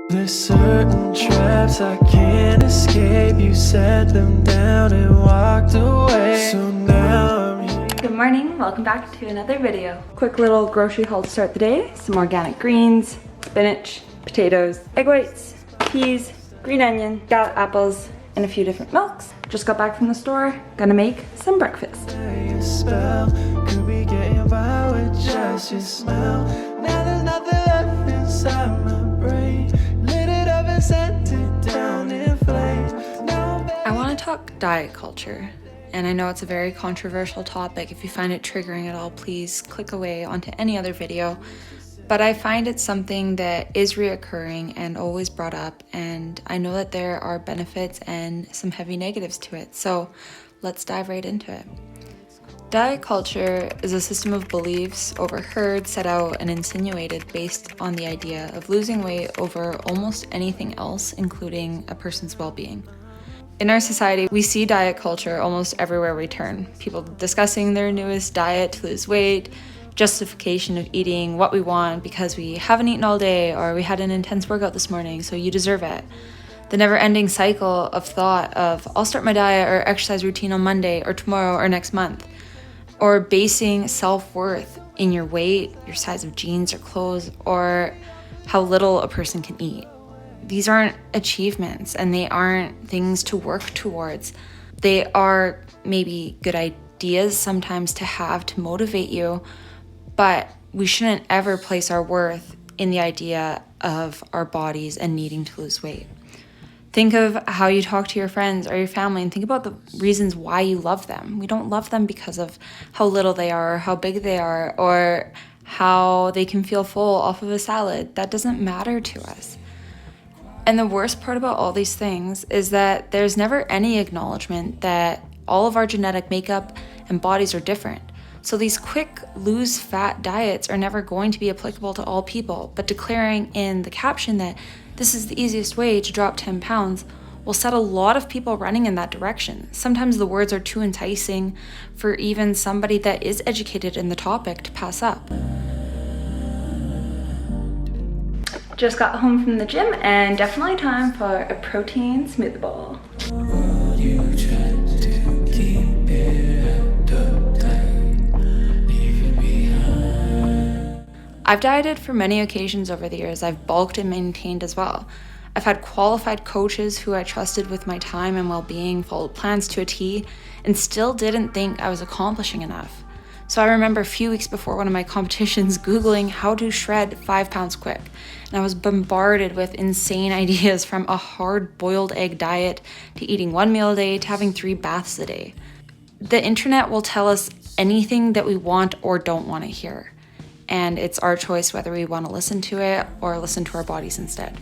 There's certain traps I can't escape. You set them down and walked away. So now I'm here. Good morning, welcome back to another video. Quick little grocery haul to start the day. Some organic greens, spinach, potatoes, egg whites, peas, green onion, got apples, and a few different milks. Just got back from the store, gonna make some breakfast. A spell could be getting by with just your smell. Now there's nothing left inside my brain. Lit it up and sent it down in flames. I want to talk diet culture, and I know it's a very controversial topic. If you find it triggering at all, please click away onto any other video. But I find it something that is reoccurring and always brought up, and I know that there are benefits and some heavy negatives to it. So let's dive right into it. Diet culture is a system of beliefs overheard, set out, and insinuated based on the idea of losing weight over almost anything else, including a person's well-being. In our society, we see diet culture almost everywhere we turn. People discussing their newest diet to lose weight, justification of eating what we want because we haven't eaten all day or we had an intense workout this morning, so you deserve it. The never-ending cycle of thought of, I'll start my diet or exercise routine on Monday or tomorrow or next month. Or basing self-worth in your weight, your size of jeans or clothes, or how little a person can eat. These aren't achievements and they aren't things to work towards. They are maybe good ideas sometimes to have to motivate you, but we shouldn't ever place our worth in the idea of our bodies and needing to lose weight. Think of how you talk to your friends or your family and think about the reasons why you love them. We don't love them because of how little they are, or how big they are, or how they can feel full off of a salad. That doesn't matter to us. And the worst part about all these things is that there's never any acknowledgement that all of our genetic makeup and bodies are different. So these quick lose fat diets are never going to be applicable to all people, but declaring in the caption that this is the easiest way to drop 10 pounds will set a lot of people running in that direction. Sometimes the words are too enticing for even somebody that is educated in the topic to pass up. Just got home from the gym and definitely time for a protein smoothie bowl. I've dieted for many occasions over the years. I've bulked and maintained as well. I've had qualified coaches who I trusted with my time and well-being, followed plans to a T, and still didn't think I was accomplishing enough. So I remember a few weeks before one of my competitions Googling how to shred 5 pounds quick, and I was bombarded with insane ideas from a hard-boiled egg diet to eating 1 meal a day to having 3 baths a day. The internet will tell us anything that we want or don't want to hear. And it's our choice whether we want to listen to it or listen to our bodies instead.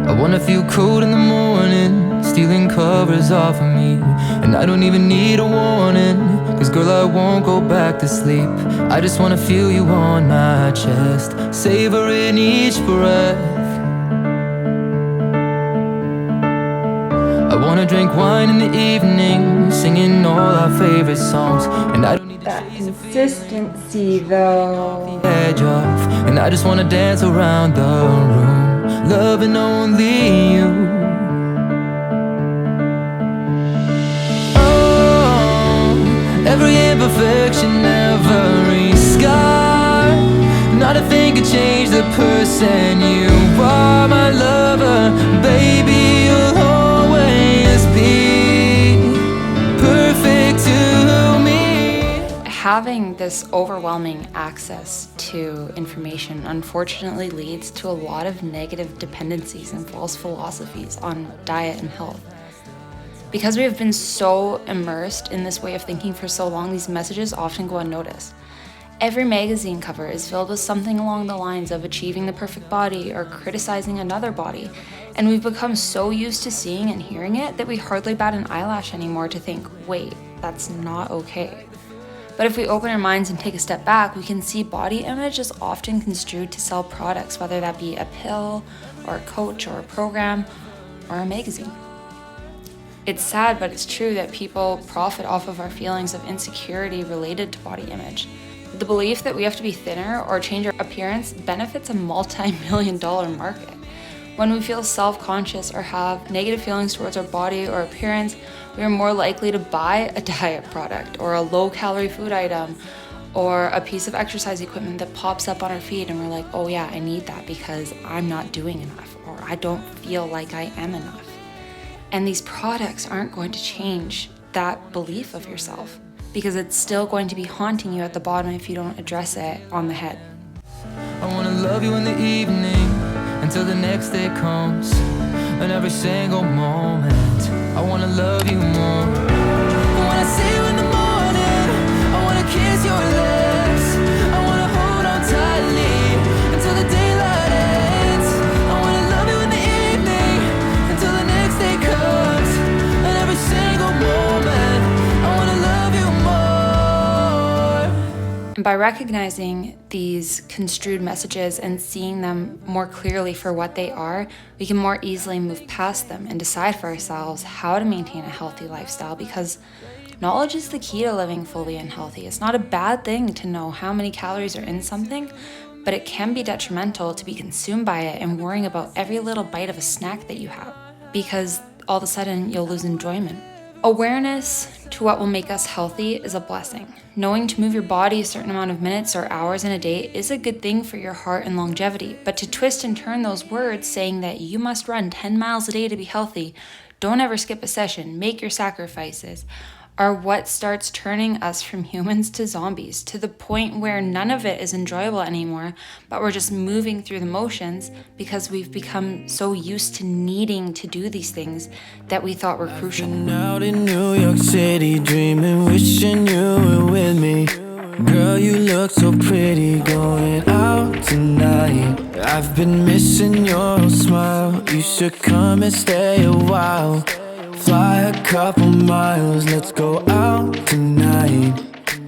I wanna feel cold in the morning, stealing covers off of me. And I don't even need a warning, cause girl I won't go back to sleep. I just wanna feel you on my chest, savoring each breath. I wanna drink wine in the evening, singing all our favorite songs. And I don't need that consistency though. the edge off. And I just wanna dance around the room, loving only you. Oh, every imperfection, every scar. Not a thing could change the person you are. My lover, baby, you'll always be perfect to me. Having this overwhelming access to information unfortunately leads to a lot of negative dependencies and false philosophies on diet and health. Because we have been so immersed in this way of thinking for so long, these messages often go unnoticed. Every magazine cover is filled with something along the lines of achieving the perfect body or criticizing another body, and we've become so used to seeing and hearing it that we hardly bat an eyelash anymore to think, wait, that's not okay. But if we open our minds and take a step back, we can see body image is often construed to sell products, whether that be a pill or a coach or a program or a magazine. It's sad, but it's true that people profit off of our feelings of insecurity related to body image. The belief that we have to be thinner or change our appearance benefits a multi-million-dollar market. When we feel self-conscious or have negative feelings towards our body or appearance, we are more likely to buy a diet product or a low-calorie food item or a piece of exercise equipment that pops up on our feed and we're like, oh yeah, I need that because I'm not doing enough or I don't feel like I am enough. And these products aren't going to change that belief of yourself because it's still going to be haunting you at the bottom if you don't address it on the head. I wanna love you in the evening until the next day comes, and every single moment I wanna love you more. I wanna see you in the morning, I wanna kiss your lips, I wanna hold on tightly until the daylight ends. I wanna love you in the evening until the next day comes, and every single moment I wanna love you more. And by recognizing these construed messages and seeing them more clearly for what they are, we can more easily move past them and decide for ourselves how to maintain a healthy lifestyle, because knowledge is the key to living fully and healthy. It's not a bad thing to know how many calories are in something, but it can be detrimental to be consumed by it and worrying about every little bite of a snack that you have, because all of a sudden you'll lose enjoyment. Awareness to what will make us healthy is a blessing. Knowing to move your body a certain amount of minutes or hours in a day is a good thing for your heart and longevity, but to twist and turn those words saying that you must run 10 miles a day to be healthy, don't ever skip a session, make your sacrifices, are what starts turning us from humans to zombies, to the point where none of it is enjoyable anymore, but we're just moving through the motions because we've become so used to needing to do these things that we thought were crucial. Been out in New York City, dreaming, wishing you were with me. Girl, you look so pretty, going out tonight. I've been missing your smile, you should come and stay a while. Fly a couple miles, let's go out tonight.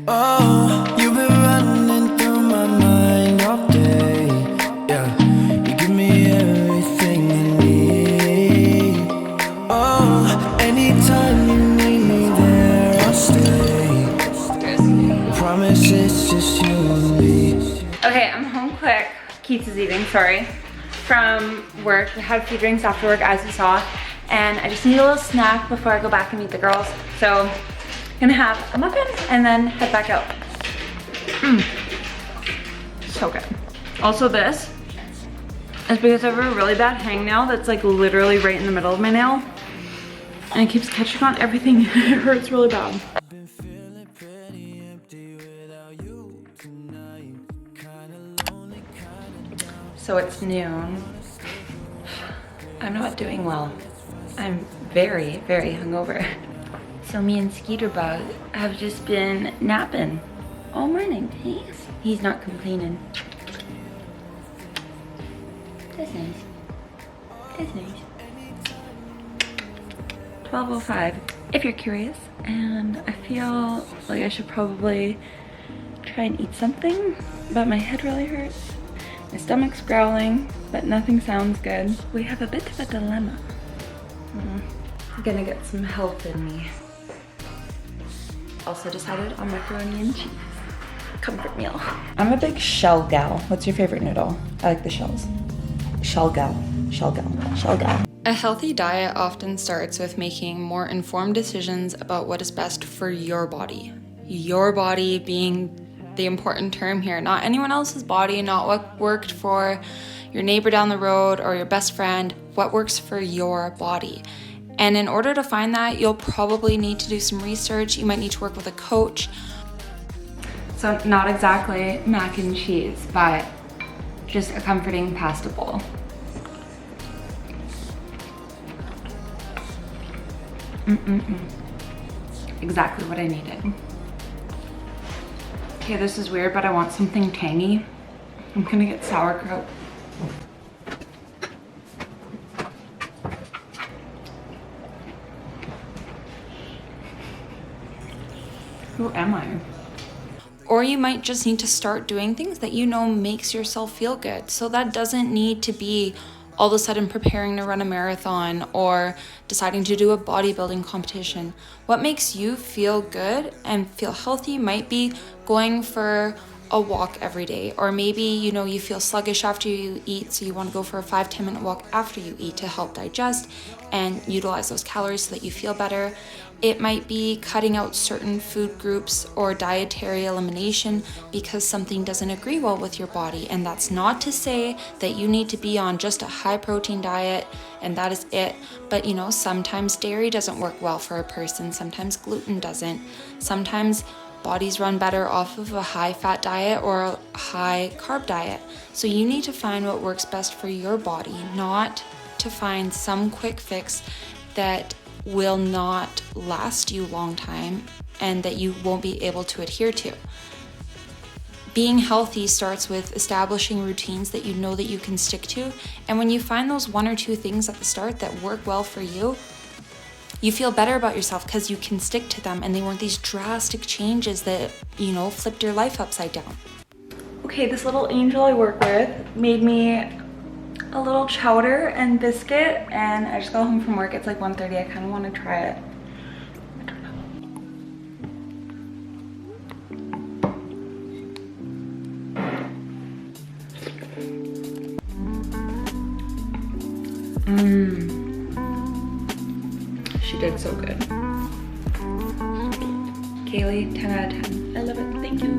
Oh, you've been running through my mind all day. Yeah, you give me everything I need. Oh, anytime you need me there, I'll stay. Promise it's just you and me. Okay, I'm home quick. Keith is eating, sorry. From work, we had a few drinks after work as you saw. And I just need a little snack before I go back and meet the girls. So I'm gonna have a muffin and then head back out. So good. Also this is because I have a really bad hangnail that's like literally right in the middle of my nail. And it keeps catching on everything. It hurts really bad. So it's noon. I'm not doing well. I'm very, very hungover. So me and Skeeterbug have just been napping all morning. He's not complaining. That's nice. That's nice. 12:05, if you're curious. And I feel like I should probably try and eat something, but my head really hurts. My stomach's growling, but nothing sounds good. We have a bit of a dilemma. I'm gonna get some health in me. Also decided on macaroni and cheese. Comfort meal. I'm a big shell gal. What's your favorite noodle? I like the shells. Shell gal. Shell gal. Shell gal. A healthy diet often starts with making more informed decisions about what is best for your body. Your body being the important term here, not anyone else's body, not what worked for your neighbor down the road or your best friend, what works for your body. And in order to find that, you'll probably need to do some research. You might need to work with a coach. So not exactly mac and cheese, but just a comforting pasta bowl. Exactly what I needed. Okay, this is weird, but I want something tangy. I'm gonna get sauerkraut. Who am I? Or you might just need to start doing things that you know makes yourself feel good. So that doesn't need to be all of a sudden preparing to run a marathon or deciding to do a bodybuilding competition. What makes you feel good and feel healthy might be going for a walk every day, or maybe you feel sluggish after you eat, so you want to go for a 5-10 minute walk after you eat to help digest and utilize those calories so that you feel better. It might be cutting out certain food groups or dietary elimination because something doesn't agree well with your body. And that's not to say that you need to be on just a high protein diet and that is it. But sometimes dairy doesn't work well for a person, sometimes gluten doesn't, sometimes bodies run better off of a high fat diet or a high carb diet. So you need to find what works best for your body, not to find some quick fix that will not last you a long time and that you won't be able to adhere to. Being healthy starts with establishing routines that you know that you can stick to. And when you find those 1 or 2 things at the start that work well for you, you feel better about yourself because you can stick to them and they weren't these drastic changes that, flipped your life upside down. Okay, this little angel I work with made me a little chowder and biscuit, and I just got home from work. It's like 1:30. I kind of want to try it. She did so good. Kaylee, 10 out of 10. I love it. Thank you.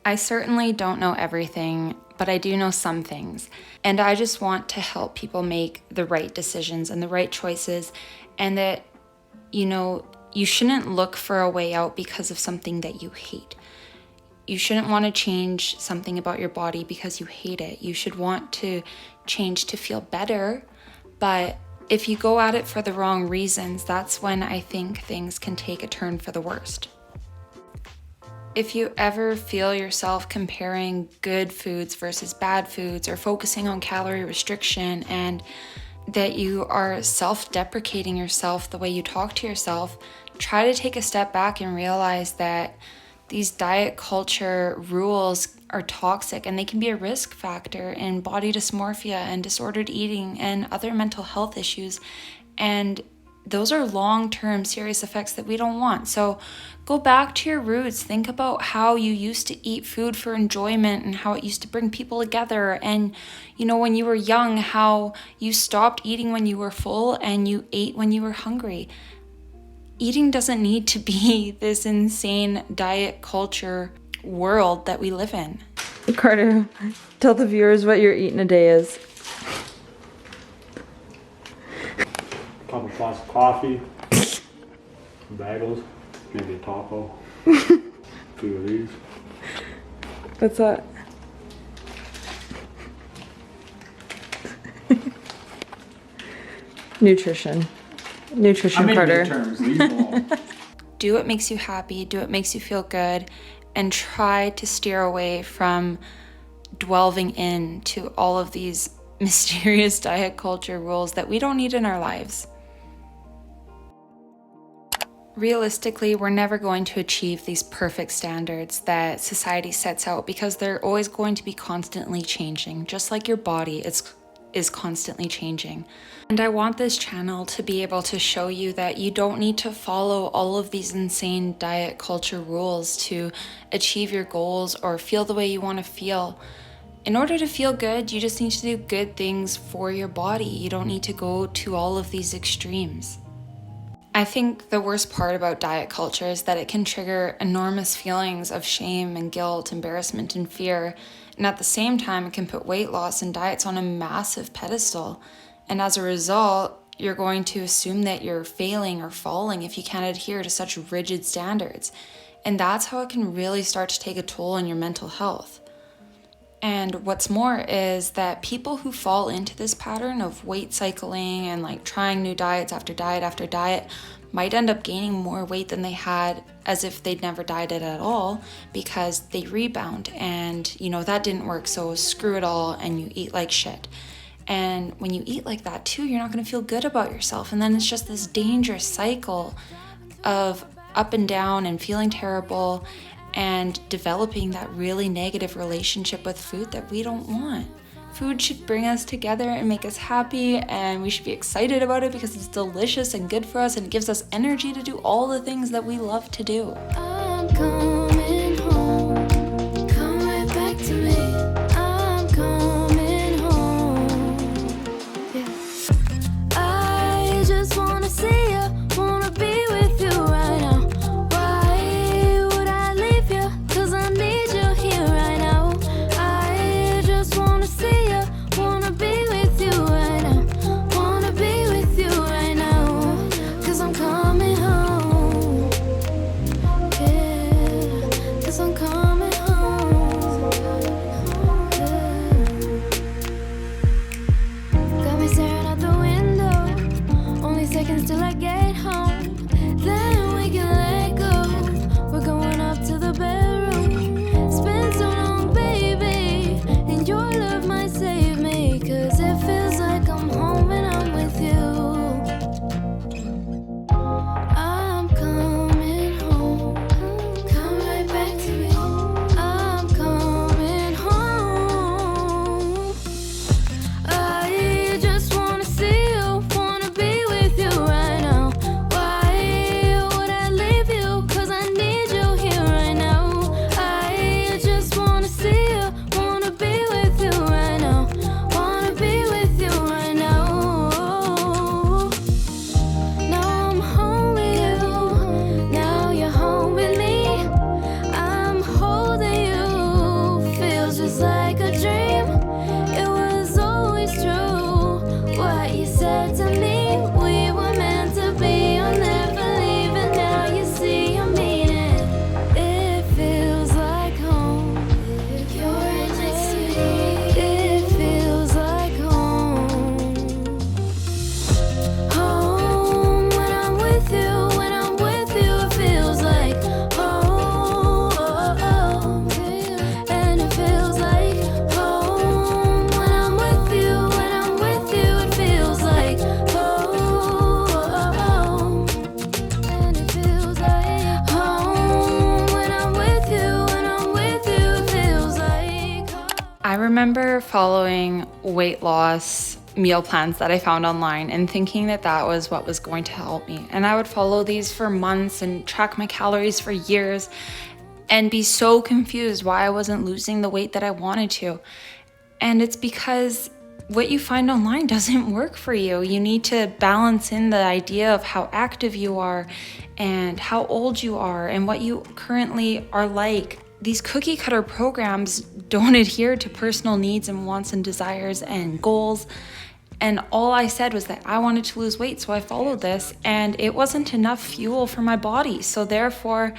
I certainly don't know everything, but I do know some things. And I just want to help people make the right decisions and the right choices, and that, you shouldn't look for a way out because of something that you hate. You shouldn't want to change something about your body because you hate it. You should want to change to feel better, but if you go at it for the wrong reasons, that's when I think things can take a turn for the worst. If you ever feel yourself comparing good foods versus bad foods or focusing on calorie restriction, and that you are self-deprecating yourself the way you talk to yourself, try to take a step back and realize that these diet culture rules are toxic and they can be a risk factor in body dysmorphia and disordered eating and other mental health issues. And those are long-term serious effects that we don't want. So go back to your roots. Think about how you used to eat food for enjoyment and how it used to bring people together. And, when you were young, how you stopped eating when you were full and you ate when you were hungry. Eating doesn't need to be this insane diet culture world that we live in. Carter, tell the viewers what you're eating a day is. Couple pots of coffee, bagels, maybe a taco, 2 of these. What's that? Nutrition, Carter. Terms, leave them alone. Do what makes you happy, do what makes you feel good, and try to steer away from delving into all of these mysterious diet culture rules that we don't need in our lives. Realistically, we're never going to achieve these perfect standards that society sets out because they're always going to be constantly changing, just like your body is constantly changing. And I want this channel to be able to show you that you don't need to follow all of these insane diet culture rules to achieve your goals or feel the way you want to feel. In order to feel good, you just need to do good things for your body. You don't need to go to all of these extremes. I think the worst part about diet culture is that it can trigger enormous feelings of shame and guilt, embarrassment and fear. And at the same time, it can put weight loss and diets on a massive pedestal. And as a result, you're going to assume that you're failing or falling if you can't adhere to such rigid standards. And that's how it can really start to take a toll on your mental health. And what's more is that people who fall into this pattern of weight cycling and trying new diets after diet after diet, might end up gaining more weight than they had as if they'd never dieted at all, because they rebound and, you know, that didn't work, so screw it all and you eat like shit. And when you eat like that too, you're not going to feel good about yourself, and then it's just this dangerous cycle of up and down and feeling terrible and developing that really negative relationship with food that we don't want. Food should bring us together and make us happy, and we should be excited about it because it's delicious and good for us and it gives us energy to do all the things that we love to do. I'm coming home, come right back to me. I'm coming home, yeah. I just wanna see you, wanna be with you right now. Why would I leave you? 'Cause I need you here right now. I just wanna see you, wanna be with you right now. Wanna be with you right now. 'Cause I'm coming home, yeah. 'Cause I'm coming home, yeah. Got me staring out the window, only seconds till I get home. Then we can let go. We're going up to the bedroom. It's been so long, baby, and your love might save me. 'Cause it feels like I'm home when I'm with you. I'm coming home, come right back to me. I'm coming home. I just wanna see you, wanna be with you right now. Why would I leave you? 'Cause I need you here right now. I just wanna see you, wanna be with you right now. Wanna be with you right now. Now I'm home with you, now you're home with me. I'm holding you, feels just like a dream. It was always true what you said to me. We were meant to be, you'll never leave, and now you see I mean it. It feels like home if you're right next to me. It feels like home. Home when I'm with you, when I'm with you, it feels like home. And it feels like home when I'm with you, when I'm with you, it feels like home. And it feels like home when I'm with you, when I'm with you, it feels like home. I remember following weight loss meal plans that I found online and thinking that that was what was going to help me. And I would follow these for months and track my calories for years and be so confused why I wasn't losing the weight that I wanted to. And it's because what you find online doesn't work for you. You need to balance in the idea of how active you are and how old you are and what you currently are like. These cookie cutter programs don't adhere to personal needs and wants and desires and goals. And all I said was that I wanted to lose weight, so I followed this, and it wasn't enough fuel for my body. So therefore,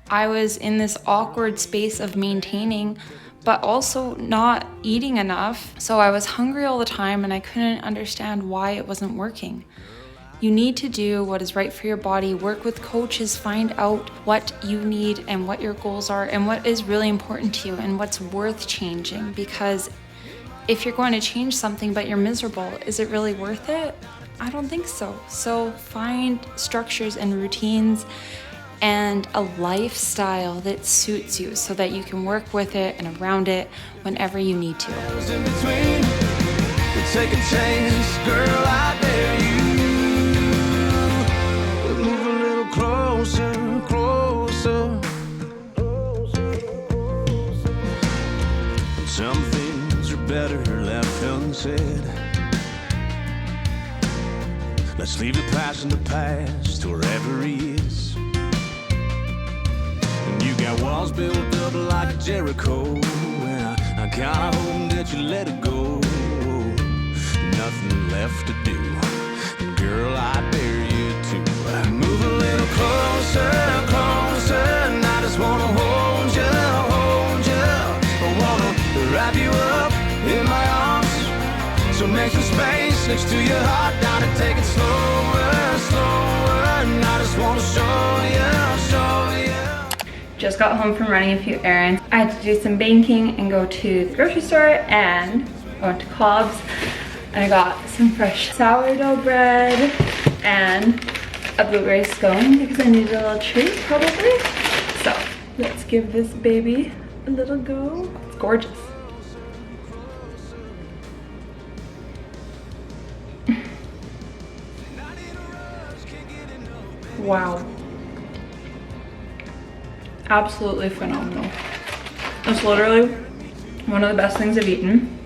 I was in this awkward space of maintaining, but also not eating enough. So I was hungry all the time, and I couldn't understand why it wasn't working. You need to do what is right for your body, work with coaches, find out what you need and what your goals are and what is really important to you and what's worth changing. Because if you're going to change something but you're miserable, is it really worth it? I don't think so. So find structures and routines and a lifestyle that suits you so that you can work with it and around it whenever you need to. In between, we take a chance, girl, I dare you. We move a little closer, closer. Some things are better left unsaid. Let's leave the past in the past, wherever he is. And you got walls built up like Jericho, and I kinda hope that you let it go. Nothing left to do, and girl, I dare you to move a little closer, closer. And I just wanna hold you, hold you. I wanna wrap you up in my arms. So make some space next to your heart, down and take it slower, slower. And I just wanna show you. Just got home from running a few errands. I had to do some banking and go to the grocery store, and I went to Cobb's and I got some fresh sourdough bread and a blueberry scone because I needed a little treat probably. So let's give this baby a little go. It's gorgeous. Wow. Absolutely phenomenal. It's literally one of the best things I've eaten,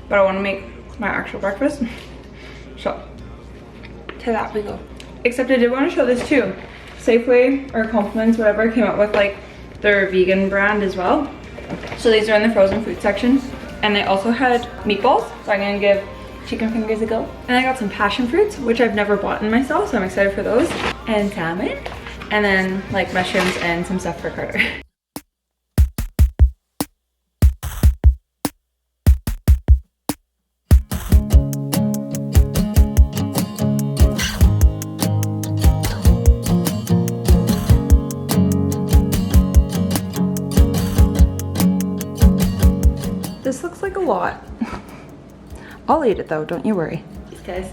but I want to make my actual breakfast. So to that we go. Except I did want to show this too. Safeway or Compliments, whatever, came out with like their vegan brand as well. So these are in the frozen food section, and they also had meatballs, so I'm gonna give chicken fingers a go. And I got some passion fruits, which I've never bought in myself, so I'm excited for those. And salmon, and then like mushrooms and some stuff for Carter. This looks like a lot. I'll eat it though, don't you worry. These guys.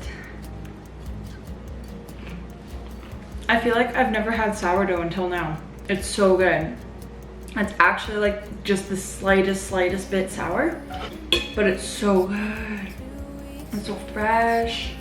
I feel like I've never had sourdough until now. It's so good. It's actually like just the slightest bit sour, but it's so good. It's so fresh.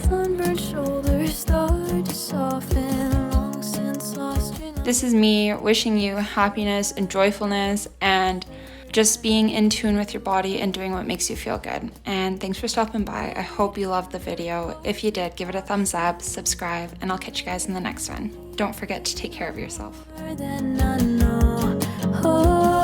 Sunburned shoulders start to soften, long since lost your This is me wishing you happiness and joyfulness and just being in tune with your body and doing what makes you feel good. And thanks for stopping by. I hope you loved the video. If you did, give it a thumbs up, subscribe, and I'll catch you guys in the next one. Don't forget to take care of yourself. than I know. Oh.